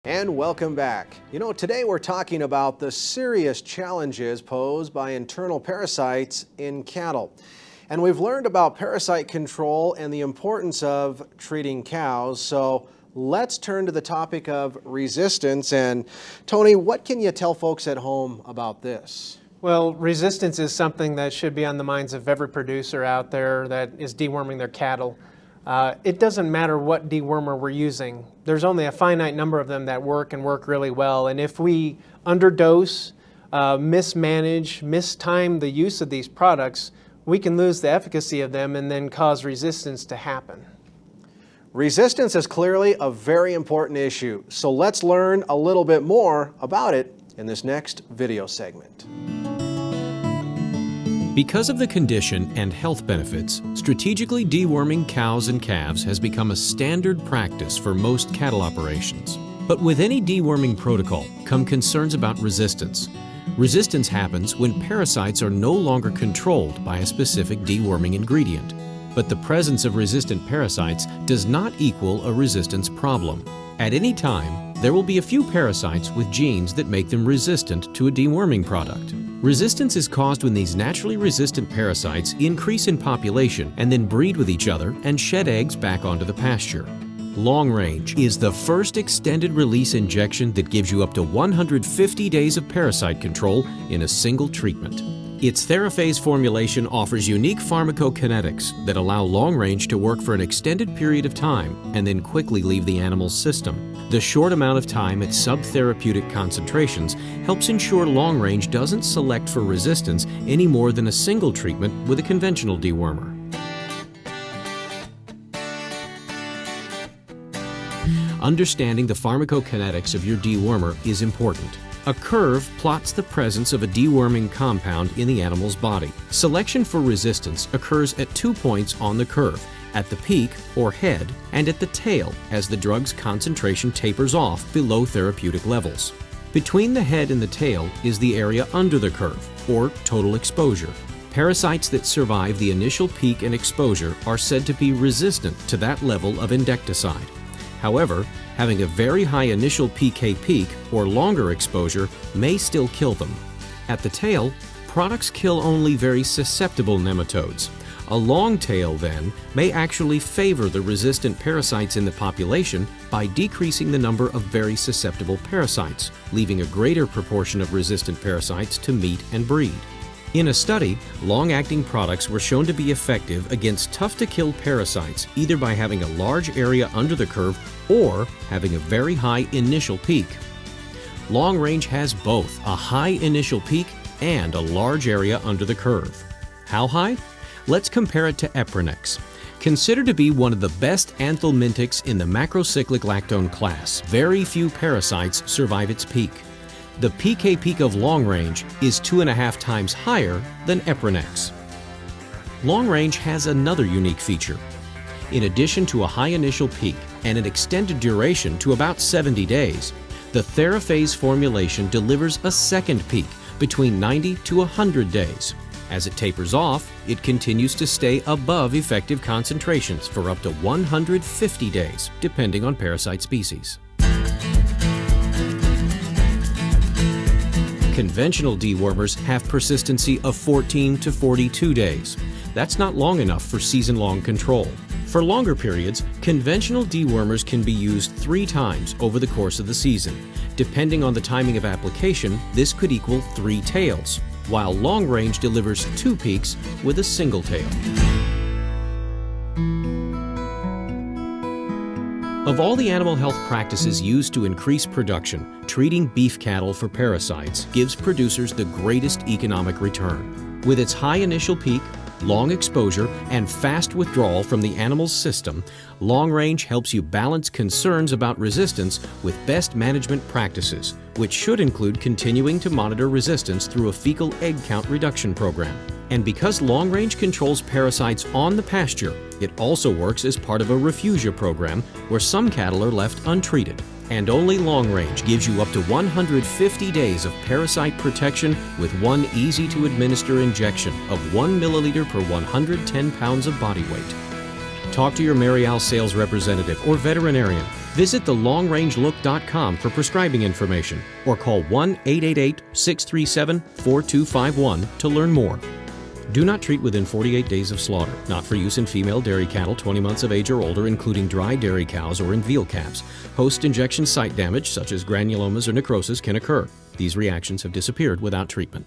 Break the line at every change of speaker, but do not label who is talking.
And welcome back. Today we're talking about the serious challenges posed by internal parasites in cattle. And we've learned about parasite control and the importance of treating cows. So let's turn to the topic of resistance. And Tony, what can you tell folks at home about this?
Well, resistance is something that should be on the minds of every producer out there that is deworming their cattle. It doesn't matter what dewormer we're using. There's only a finite number of them that work and work really well. And if we underdose, mismanage, mistime the use of these products, we can lose the efficacy of them and then cause resistance to happen.
Resistance is clearly a very important issue. So let's learn a little bit more about it in this next video segment.
Because of the condition and health benefits, strategically deworming cows and calves has become a standard practice for most cattle operations. But with any deworming protocol come concerns about resistance. Resistance happens when parasites are no longer controlled by a specific deworming ingredient. But the presence of resistant parasites does not equal a resistance problem. At any time, there will be a few parasites with genes that make them resistant to a deworming product. Resistance is caused when these naturally resistant parasites increase in population and then breed with each other and shed eggs back onto the pasture. Long Range is the first extended release injection that gives you up to 150 days of parasite control in a single treatment. Its Theraphase formulation offers unique pharmacokinetics that allow Long Range to work for an extended period of time and then quickly leave the animal's system. The short amount of time at subtherapeutic concentrations helps ensure Long Range doesn't select for resistance any more than a single treatment with a conventional dewormer. Understanding the pharmacokinetics of your dewormer is important. A curve plots the presence of a deworming compound in the animal's body. Selection for resistance occurs at 2 points on the curve, at the peak or head, and at the tail as the drug's concentration tapers off below therapeutic levels. Between the head and the tail is the area under the curve, or total exposure. Parasites that survive the initial peak and exposure are said to be resistant to that level of insecticide. However, having a very high initial PK peak or longer exposure may still kill them. At the tail, products kill only very susceptible nematodes. A long tail, then, may actually favor the resistant parasites in the population by decreasing the number of very susceptible parasites, leaving a greater proportion of resistant parasites to meet and breed. In a study, long-acting products were shown to be effective against tough-to-kill parasites either by having a large area under the curve or having a very high initial peak. Long Range has both a high initial peak and a large area under the curve. How high? Let's compare it to Eprinex. Considered to be one of the best anthelmintics in the macrocyclic lactone class, very few parasites survive its peak. The PK peak of Long Range is 2.5 times higher than Eprinex. Long Range has another unique feature. In addition to a high initial peak and an extended duration to about 70 days, the Theraphase formulation delivers a second peak between 90 to 100 days. As it tapers off, it continues to stay above effective concentrations for up to 150 days, depending on parasite species. Conventional dewormers have persistency of 14 to 42 days. That's not long enough for season-long control. For longer periods, conventional dewormers can be used 3 times over the course of the season. Depending on the timing of application, this could equal 3 tails, while Long Range delivers 2 peaks with a single tail. Of all the animal health practices used to increase production, treating beef cattle for parasites gives producers the greatest economic return. With its high initial peak, long exposure, and fast withdrawal from the animal's system, Long Range helps you balance concerns about resistance with best management practices, which should include continuing to monitor resistance through a fecal egg count reduction program. And because Long Range controls parasites on the pasture, it also works as part of a refugia program where some cattle are left untreated. And only Long Range gives you up to 150 days of parasite protection with one easy-to-administer injection of 1 milliliter per 110 pounds of body weight. Talk to your Marial sales representative or veterinarian. Visit thelongrangelook.com for prescribing information or call 1-888-637-4251 to learn more. Do not treat within 48 days of slaughter. Not for use in female dairy cattle 20 months of age or older, including dry dairy cows or in veal calves. Post-injection site damage, such as granulomas or necrosis, can occur. These reactions have disappeared without treatment.